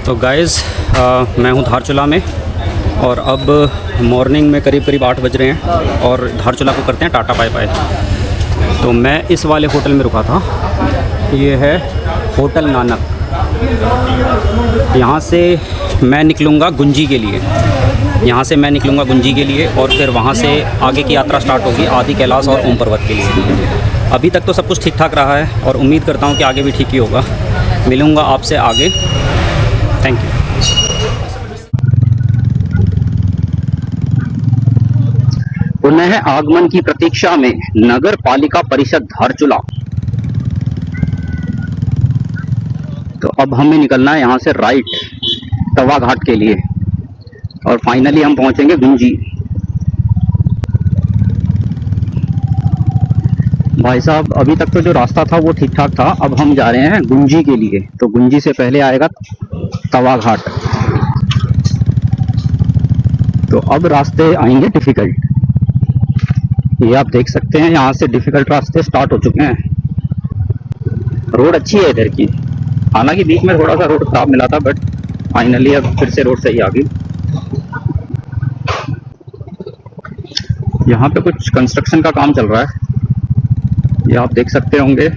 तो गाइज़ मैं हूँ धारचूला में और अब मॉर्निंग में करीब 8 बज रहे हैं और धारचूला को करते हैं टाटा बाय बाय। तो मैं इस वाले होटल में रुका था, ये है होटल नानक। यहाँ से मैं निकलूँगा गुंजी के लिए, और फिर वहाँ से आगे की यात्रा स्टार्ट होगी आदि कैलाश और ओम पर्वत के लिए। अभी तक तो सब कुछ ठीक ठाक रहा है और उम्मीद करता हूँ कि आगे भी ठीक ही होगा। मिलूँगा आपसे आगे। Thank you. पुनः आगमन की प्रतीक्षा में नगर पालिका परिषद धारचूला। तो अब हमें निकलना है यहाँ से राइट तवा घाट के लिए और फाइनली हम पहुँचेंगे गुंजी। भाई साहब अभी तक तो जो रास्ता था वो ठीक ठाक था, अब हम जा रहे हैं गुंजी के लिए। तो गुंजी से पहले आएगा तवा घाट। तो अब रास्ते आएंगे डिफ़िकल्ट, ये आप देख सकते हैं। यहाँ से डिफ़िकल्ट रास्ते स्टार्ट हो चुके हैं। रोड अच्छी है इधर की, हालांकि बीच में थोड़ा सा रोड खराब मिला था, बट फाइनली अब फिर से रोड सही आ गई। यहाँ पे कुछ कंस्ट्रक्शन का काम चल रहा है, ये आप देख सकते होंगे,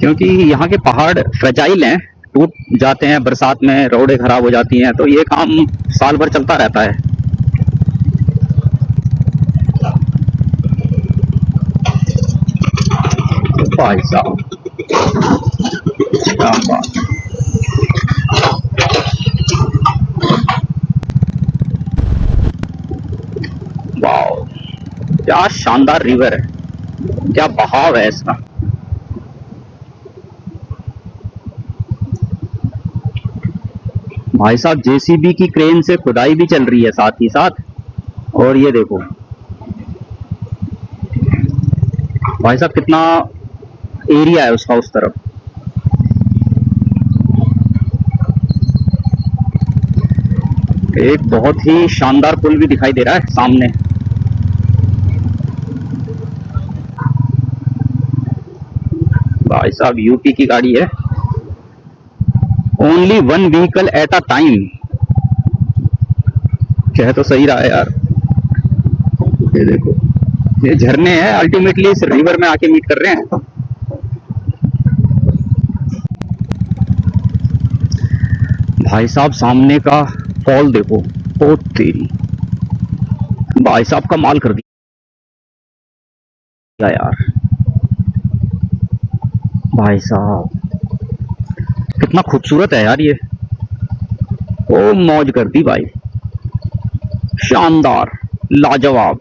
क्योंकि यहाँ के पहाड़ फ्रेजाइल हैं, टूट जाते हैं बरसात में, रोडें खराब हो जाती हैं, तो ये काम साल भर चलता रहता है। भाई साहब क्या बात, वाओ क्या शानदार रिवर है, क्या बहाव है इसका। भाई साहब जेसीबी की क्रेन से खुदाई भी चल रही है साथ ही साथ। और ये देखो भाई साहब कितना एरिया है उसका उस तरफ। एक बहुत ही शानदार पुल भी दिखाई दे रहा है सामने। भाई साहब यूपी की गाड़ी है, only 1 vehicle at a time. कह तो सही रहा है यार। ये देखो ये झरने हैं, अल्टीमेटली इस रिवर में आके मीट कर रहे हैं। भाई साहब सामने का फॉल देखो, ओ तेरी, भाई साहब का माल कर दिया यार। भाई साहब कितना खूबसूरत है यार ये, ओ मौज कर दी भाई, शानदार लाजवाब।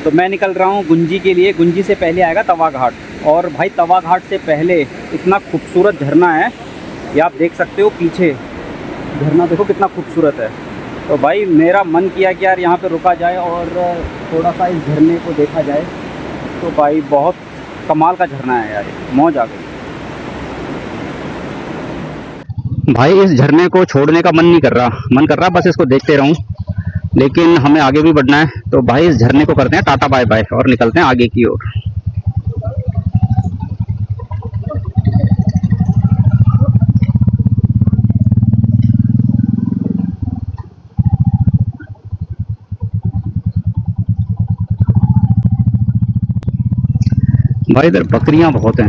तो मैं निकल रहा हूँ गुंजी के लिए। गुंजी से पहले आएगा तवा घाट, और भाई तवा घाट से पहले इतना खूबसूरत झरना है, ये आप देख सकते हो पीछे झरना देखो कितना खूबसूरत है। तो भाई मेरा मन किया कि यार यहाँ पे रुका जाए और थोड़ा सा इस झरने को देखा जाए। तो भाई बहुत कमाल का झरना है यार, मौज आ गई। भाई इस झरने को छोड़ने का मन नहीं कर रहा, मन कर रहा बस इसको देखते रहूं, लेकिन हमें आगे भी बढ़ना है। तो भाई इस झरने को करते हैं टाटा बाय बाय और निकलते हैं आगे की ओर। भाई इधर बकरियां बहुत हैं,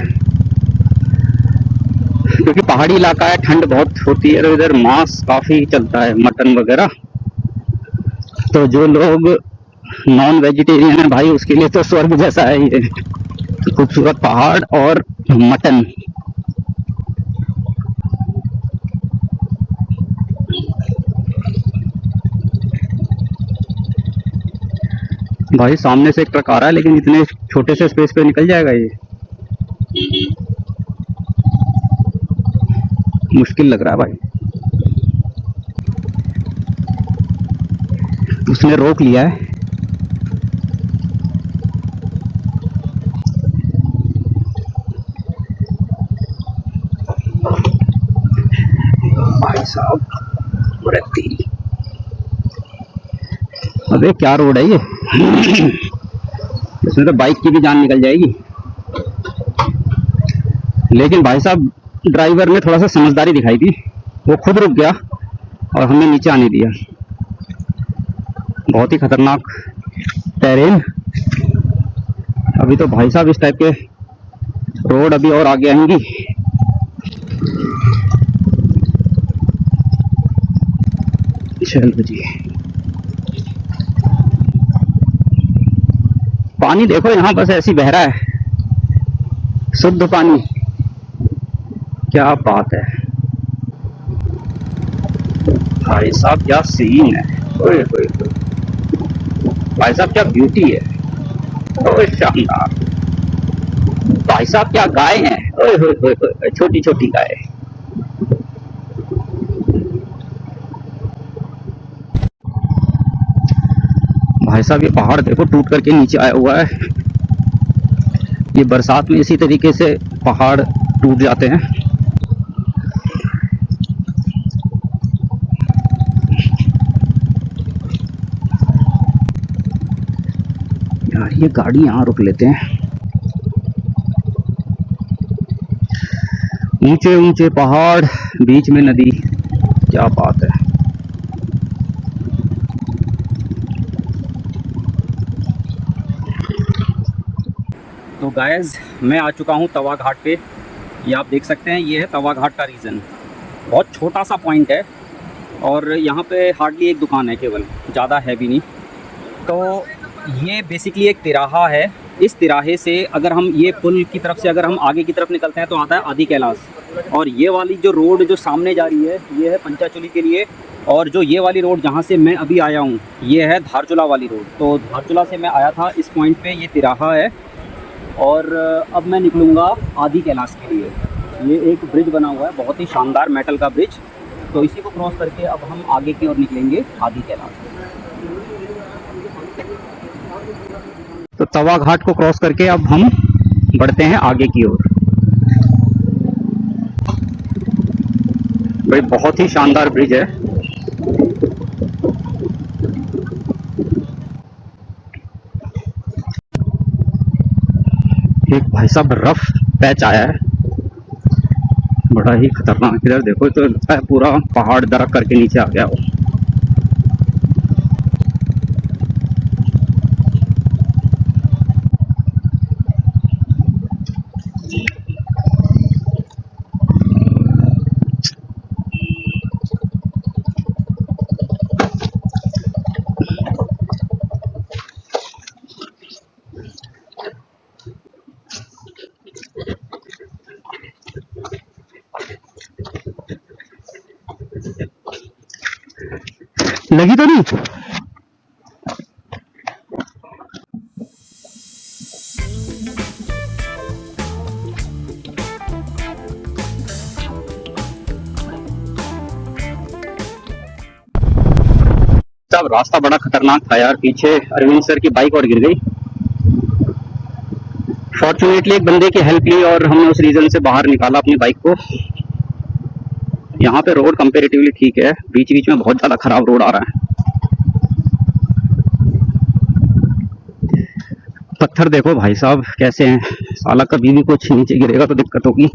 क्योंकि पहाड़ी इलाका है, ठंड बहुत होती है, और इधर मांस काफी चलता है, मटन वगैरह। तो जो लोग नॉन वेजिटेरियन है भाई, उसके लिए तो स्वर्ग जैसा है ये, खूबसूरत पहाड़ और मटन। भाई सामने से एक ट्रक आ रहा है, लेकिन इतने छोटे से स्पेस पे निकल जाएगा ये, मुश्किल लग रहा है भाई। उसने रोक लिया है। भाई साहब अबे क्या रोड है ये इसमें तो बाइक की भी जान निकल जाएगी। लेकिन भाई साहब ड्राइवर ने थोड़ा सा समझदारी दिखाई थी, वो खुद रुक गया और हमें नीचे आने दिया। बहुत ही खतरनाक टेरेन। अभी तो भाई साहब इस टाइप के रोड अभी और आगे आएंगी। चलो जी, पानी देखो यहाँ बस ऐसी बह रहा है, शुद्ध पानी। क्या बात है भाई साहब, क्या सीन है। ओए ओए भाई साहब, क्या ब्यूटी है। ओए शानदार भाई साहब, क्या गाय हैं। ओए ओए, छोटी छोटी गाय। भाई साहब ये पहाड़ देखो टूट करके नीचे आया हुआ है। ये बरसात में इसी तरीके से पहाड़ टूट जाते हैं। यार ये गाड़ी यहाँ रुक लेते हैं। ऊंचे ऊंचे पहाड़, बीच में नदी, क्या बात है। तो गाइस मैं आ चुका हूँ तवा घाट पे। ये आप देख सकते हैं, ये है तवा घाट का रीज़न। बहुत छोटा सा पॉइंट है और यहाँ पे हार्डली एक दुकान है केवल, ज़्यादा है भी नहीं। तो ये बेसिकली एक तिराहा है। इस तिराहे से अगर हम ये पुल की तरफ से अगर हम आगे की तरफ निकलते हैं तो आता है आदि कैलाश। और ये वाली जो रोड जो सामने जा रही है ये है पंचाचूली के लिए। और जो ये वाली रोड जहाँ से मैं अभी आया हूँ ये है धारचूला वाली रोड। तो धारचूला से मैं आया था इस पॉइंट पे, ये तिराहा है। और अब मैं निकलूँगा आदि कैलाश के लिए। ये एक ब्रिज बना हुआ है, बहुत ही शानदार मेटल का ब्रिज। तो इसी को क्रॉस करके अब हम आगे की ओर निकलेंगे आदि कैलाश। तो तवा घाट को क्रॉस करके अब हम बढ़ते हैं आगे की ओर। भाई बहुत ही शानदार ब्रिज है। एक भाई साहब रफ पैच आया है, बड़ा ही खतरनाक। इधर देखो तो लगता है पूरा पहाड़ दरक करके नीचे आ गया हो। लगी तो नहीं? सब रास्ता बड़ा खतरनाक था यार। पीछे अरविंद सर की बाइक और गिर गई। फॉर्चुनेटली एक बंदे की हेल्प ली और हमने उस रीजन से बाहर निकाला अपनी बाइक को। यहाँ पे रोड कंपेरेटिवली ठीक है, बीच बीच में बहुत ज्यादा खराब रोड आ रहा है। पत्थर देखो भाई साहब कैसे हैं, साला कभी भी कुछ नीचे गिरेगा तो दिक्कत होगी।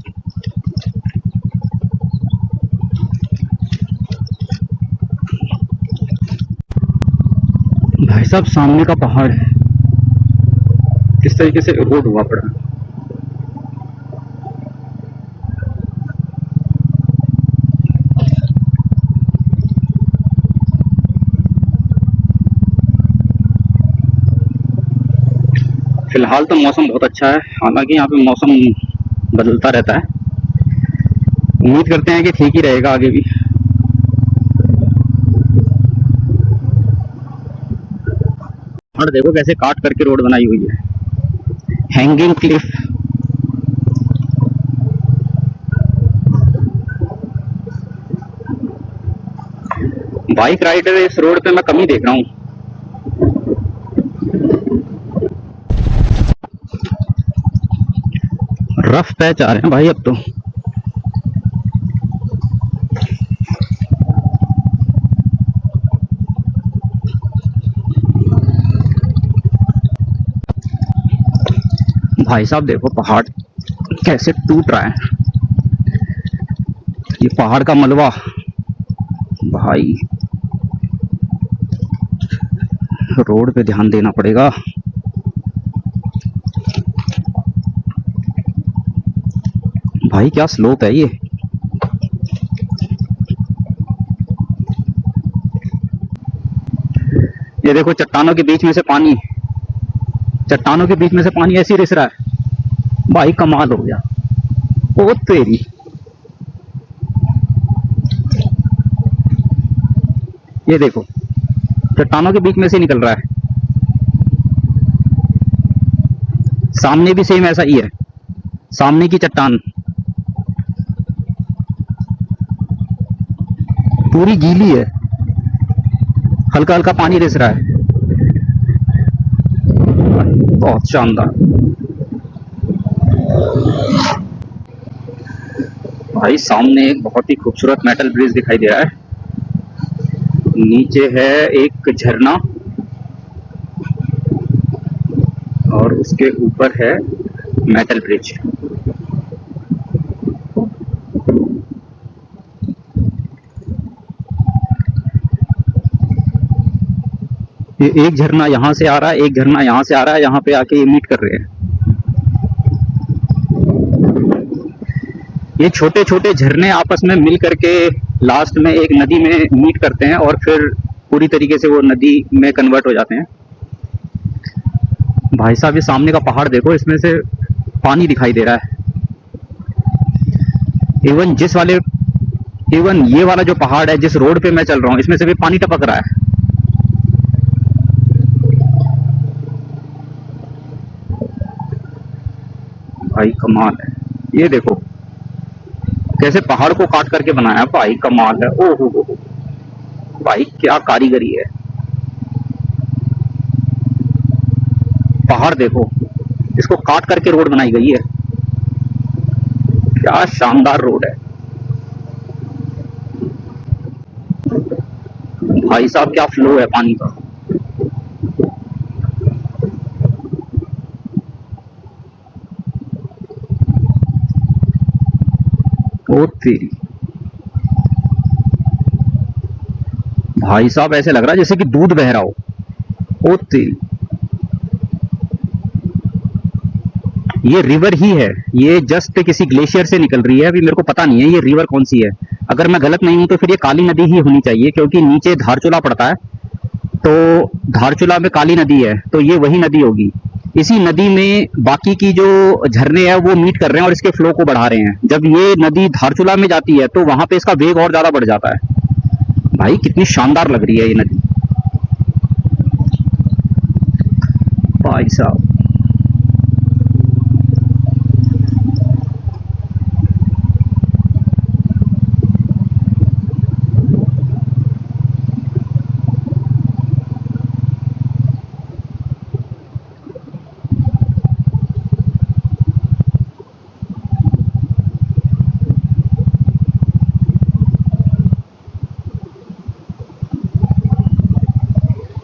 भाई साहब सामने का पहाड़ है, किस तरीके से रोड हुआ पड़ा। फिलहाल तो मौसम बहुत अच्छा है, हालांकि यहाँ पे मौसम बदलता रहता है। उम्मीद करते हैं कि ठीक ही रहेगा आगे भी। और देखो कैसे काट करके रोड बनाई हुई है, हैंगिंग क्लिफ। बाइक राइडर इस रोड पे मैं कम ही देख रहा हूँ। रफ पैच आ रहे हैं भाई अब तो। भाई साहब देखो पहाड़ कैसे टूट रहा है। ये पहाड़ का मलबा भाई, रोड पे ध्यान देना पड़ेगा। भाई क्या स्लोप है ये देखो चट्टानों के बीच में से पानी, चट्टानों के बीच में से पानी ऐसे ही रिस रहा है भाई, कमाल हो गया। ओ तेरी, ये देखो चट्टानों के बीच में से निकल रहा है। सामने भी सेम ऐसा ही है, सामने की चट्टान पूरी गीली है, हल्का हल्का पानी रिस रहा है। बहुत शानदार भाई। सामने एक बहुत ही खूबसूरत मेटल ब्रिज दिखाई दे रहा है, नीचे है एक झरना और उसके ऊपर है मेटल ब्रिज। ये एक झरना यहाँ से आ रहा है, एक झरना यहाँ से आ रहा है, यहाँ पे आके ये मीट कर रहे हैं। ये छोटे छोटे झरने आपस में मिल करके लास्ट में एक नदी में मीट करते हैं और फिर पूरी तरीके से वो नदी में कन्वर्ट हो जाते हैं। भाई साहब ये सामने का पहाड़ देखो, इसमें से पानी दिखाई दे रहा है। इवन ये वाला जो पहाड़ है, जिस रोड पे मैं चल रहा हूँ, इसमें से भी पानी टपक रहा है। भाई कमाल है, ये देखो कैसे पहाड़ को काट करके बनाया, भाई कमाल है। ओ हो भाई क्या कारीगरी है। पहाड़ देखो, इसको काट करके रोड बनाई गई है, क्या शानदार रोड है भाई साहब, क्या फ्लो है पानी का। ओ तेरी, भाई साहब ऐसे लग रहा है जैसे कि दूध बह रहा हो। ओ तेरी, ये रिवर ही है, ये जस्ट किसी ग्लेशियर से निकल रही है। अभी मेरे को पता नहीं है ये रिवर कौन सी है, अगर मैं गलत नहीं हूं तो फिर ये काली नदी ही होनी चाहिए, क्योंकि नीचे धारचूला पड़ता है, तो धारचूला में काली नदी है, तो ये वही नदी होगी। इसी नदी में बाकी की जो झरने हैं वो मीट कर रहे हैं और इसके फ्लो को बढ़ा रहे हैं। जब ये नदी धारचूला में जाती है तो वहां पे इसका वेग और ज्यादा बढ़ जाता है। भाई कितनी शानदार लग रही है ये नदी भाई साहब।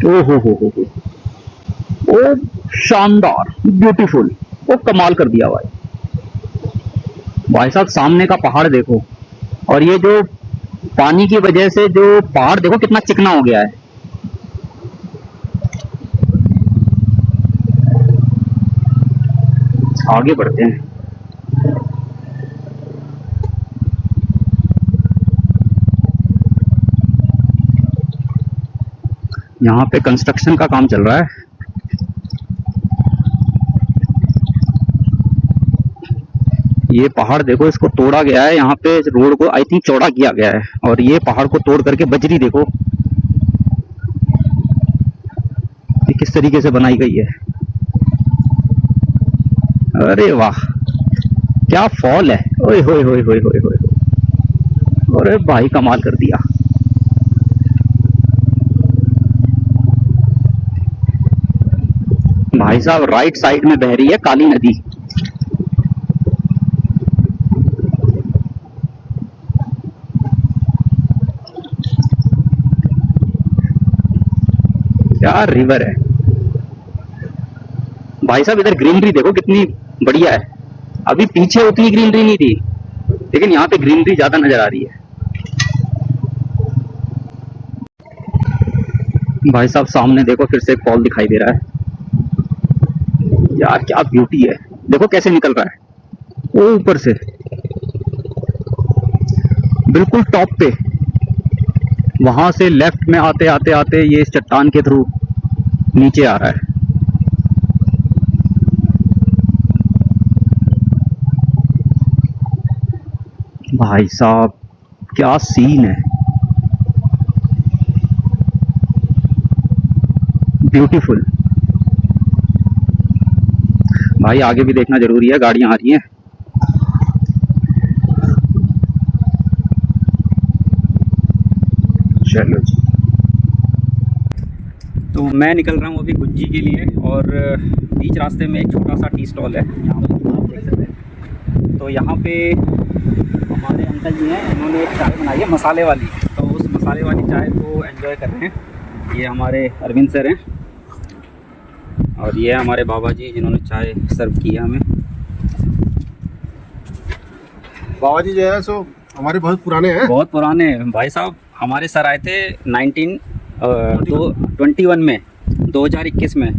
ओ हो, ओ शानदार, ब्यूटीफुल, वो कमाल कर दिया भाई। भाई साहब सामने का पहाड़ देखो, और ये जो पानी की वजह से जो पहाड़ देखो कितना चिकना हो गया है। आगे बढ़ते हैं। यहाँ पे कंस्ट्रक्शन का काम चल रहा है। ये पहाड़ देखो, इसको तोड़ा गया है, यहाँ पे रोड को आई थिंक चौड़ा किया गया है, और ये पहाड़ को तोड़ करके बजरी देखो ये किस तरीके से बनाई गई है। अरे वाह क्या फॉल है, ओए होए होए होए होए होए, अरे भाई कमाल कर दिया। भाई साहब राइट साइड में बह रही है काली नदी। क्या रिवर है भाई साहब। इधर ग्रीनरी देखो कितनी बढ़िया है, अभी पीछे उतनी ग्रीनरी नहीं थी, लेकिन यहाँ पे ग्रीनरी ज्यादा नजर आ रही है। भाई साहब सामने देखो फिर से एक फॉल दिखाई दे रहा है। यार क्या ब्यूटी है, देखो कैसे निकल रहा है वो ऊपर से बिल्कुल टॉप पे, वहां से लेफ्ट में आते आते आते ये इस चट्टान के थ्रू नीचे आ रहा है। भाई साहब क्या सीन है, ब्यूटीफुल। भाई आगे भी देखना जरूरी है, गाड़ियां आ रही हैं। चलो जी, तो मैं निकल रहा हूँ अभी गुंजी के लिए, और बीच रास्ते में एक छोटा सा टी स्टॉल है, यहाँ पर आप देख सकते हैं। तो यहाँ पे हमारे अंकल जी हैं, इन्होंने एक चाय बनाई है मसाले वाली, तो उस मसाले वाली चाय को एंजॉय कर रहे हैं। ये हमारे अरविंद सर हैं, और ये हमारे बाबा जी जिन्होंने चाय सर्व की है हमें। बाबा जी जो है सो हमारे बहुत पुराने हैं। बहुत पुराने भाई साहब, हमारे सर आए थे 2021 में, 2021 में,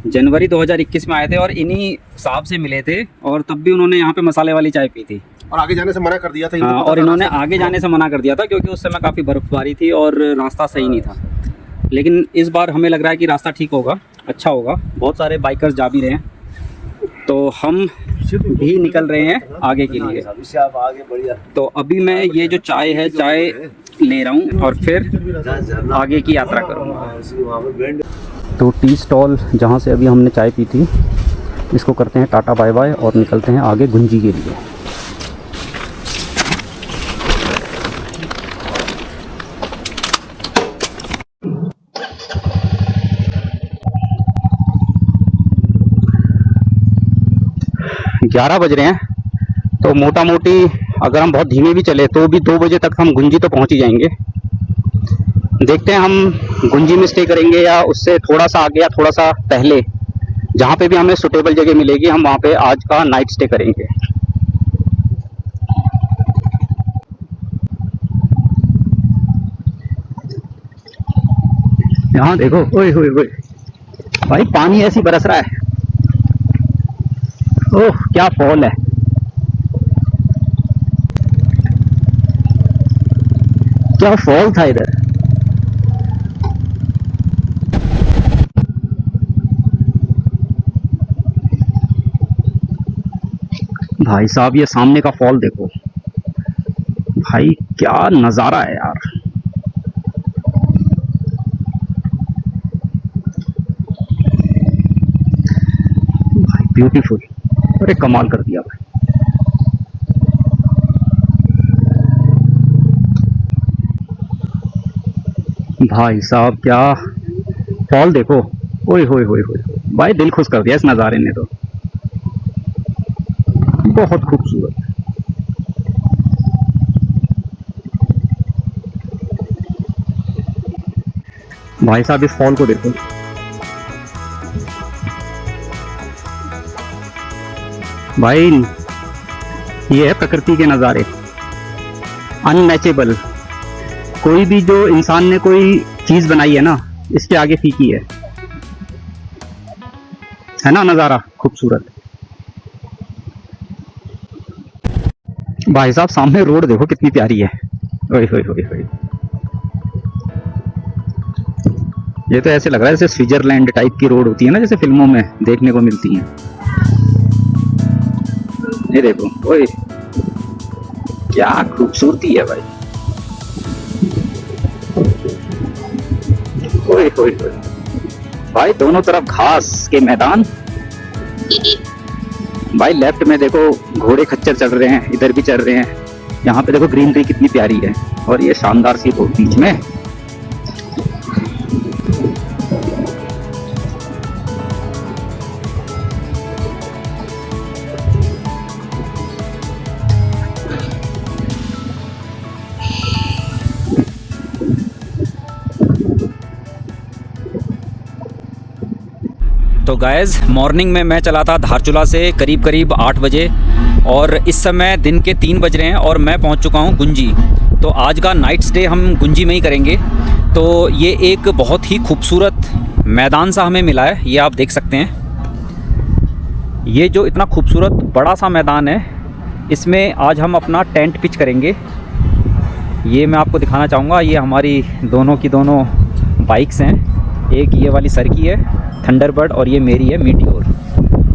जनवरी 2021 में आए थे, और इन्हीं साहब से मिले थे, और तब भी उन्होंने यहाँ पे मसाले वाली चाय पी थी, और आगे जाने से मना कर दिया था। हाँ, और इन्होंने आगे जाने से मना कर दिया था क्योंकि उस समय काफ़ी बर्फबारी थी और रास्ता सही नहीं था। लेकिन इस बार हमें लग रहा है कि रास्ता ठीक होगा, अच्छा होगा, बहुत सारे बाइकर्स जा भी रहे हैं, तो हम भी निकल रहे हैं आगे के लिए। तो अभी मैं ये जो चाय है, चाय ले रहा हूँ और फिर आगे की यात्रा करूँगा। तो टी स्टॉल जहाँ से अभी हमने चाय पी थी, इसको करते हैं टाटा बाय बाय और निकलते हैं आगे गुंजी के लिए। ग्यारह बज रहे हैं, तो मोटा मोटी अगर हम बहुत धीमे भी चले तो भी 2 बजे तक हम गुंजी तो पहुंच ही जाएंगे। देखते हैं हम गुंजी में स्टे करेंगे या उससे थोड़ा सा आगे या थोड़ा सा पहले, जहाँ पे भी हमें सुटेबल जगह मिलेगी हम वहाँ पे आज का नाइट स्टे करेंगे। यहाँ देखो, ओए ओए ओए भाई, पानी ऐसी बरस रहा है। ओह क्या फॉल है, क्या फॉल था इधर। भाई साहब ये सामने का फॉल देखो भाई, क्या नजारा है यार। भाई ब्यूटीफुल, अरे कमाल कर दिया भाई। भाई साहब क्या फॉल देखो, ओए होए होए होए भाई, दिल खुश कर दिया इस नज़ारे ने तो, बहुत खूबसूरत। भाई साहब इस फॉल को देखो, भाई ये है प्रकृति के नज़ारे, अनमैचेबल। कोई भी जो इंसान ने कोई चीज बनाई है ना, इसके आगे फीकी है ना नज़ारा खूबसूरत। भाई साहब सामने रोड देखो कितनी प्यारी है, ओए होए होए होए। ये तो ऐसे लग रहा है जैसे स्विट्जरलैंड टाइप की रोड होती है ना, जैसे फिल्मों में देखने को मिलती है। ये देखो, ओए क्या खूबसूरती है भाई, ओए ओए ओए भाई, दोनों तरफ घास के मैदान। भाई लेफ्ट में देखो घोड़े खच्चर चढ़ रहे हैं, इधर भी चढ़ रहे हैं। यहाँ पे देखो ग्रीनरी कितनी प्यारी है, और ये शानदार सी रोड बीच में। तो गाइस मॉर्निंग में मैं चला था धारचूला से करीब 8 बजे, और इस समय दिन के 3 बज रहे हैं और मैं पहुंच चुका हूं गुंजी। तो आज का नाइट स्टे हम गुंजी में ही करेंगे। तो ये एक बहुत ही खूबसूरत मैदान सा हमें मिला है, ये आप देख सकते हैं। ये जो इतना खूबसूरत बड़ा सा मैदान है, इसमें आज हम अपना टेंट पिच करेंगे। ये मैं आपको दिखाना चाहूँगा, ये हमारी दोनों की दोनों बाइक्स हैं। एक ये वाली सर की है थंडरबर्ड और ये मेरी है मीटियोर।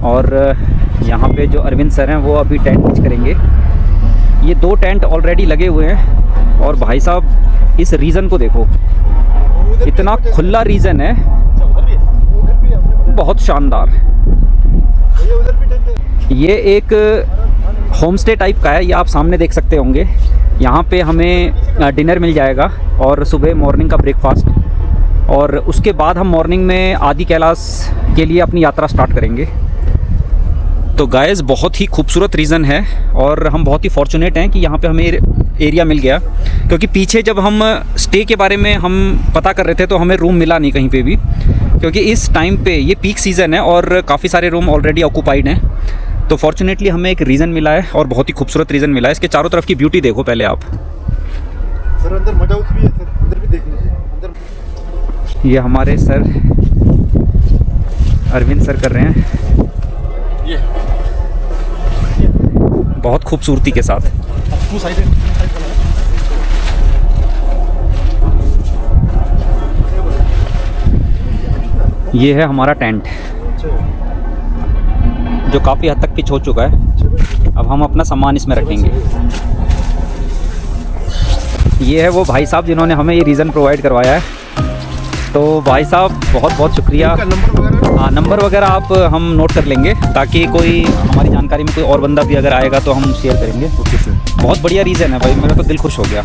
और यहाँ पे जो अरविंद सर हैं वो अभी टेंट पिच करेंगे। ये 2 टेंट ऑलरेडी लगे हुए हैं और भाई साहब इस रीज़न को देखो, इतना खुला रीज़न है, बहुत शानदार। ये एक होम स्टे टाइप का है, ये आप सामने देख सकते होंगे। यहाँ पे हमें डिनर मिल जाएगा और सुबह मॉर्निंग का ब्रेकफास्ट, और उसके बाद हम मॉर्निंग में आदि कैलाश के लिए अपनी यात्रा स्टार्ट करेंगे। तो गाइस बहुत ही खूबसूरत रीज़न है और हम बहुत ही फॉर्चुनेट हैं कि यहाँ पे हमें एरिया मिल गया, क्योंकि पीछे जब हम स्टे के बारे में हम पता कर रहे थे तो हमें रूम मिला नहीं कहीं पे भी, क्योंकि इस टाइम पे ये पीक सीज़न है और काफ़ी सारे रूम ऑलरेडी ऑक्यूपाइड हैं। तो फॉर्चुनेटली हमें एक रीज़न मिला है और बहुत ही खूबसूरत रीज़न मिला है। इसके चारों तरफ की ब्यूटी देखो पहले आप। सर अंदर मड हाउस भी है सर, अंदर भी देख लीजिए अंदर। ये हमारे सर अरविंद सर कर रहे हैं ये बहुत खूबसूरती के साथ। टू साइड ये है हमारा टेंट जो काफ़ी हद तक पिच हो चुका है। अब हम अपना सामान इसमें रखेंगे। ये है वो भाई साहब जिन्होंने हमें ये रीज़न प्रोवाइड करवाया है। तो भाई साहब बहुत बहुत शुक्रिया। हाँ, नंबर वगैरह आप हम नोट कर लेंगे ताकि कोई हमारी जानकारी में कोई और बंदा भी अगर आएगा तो हम शेयर करेंगे। बहुत बढ़िया रीज़न है भाई, मेरा तो दिल खुश हो गया।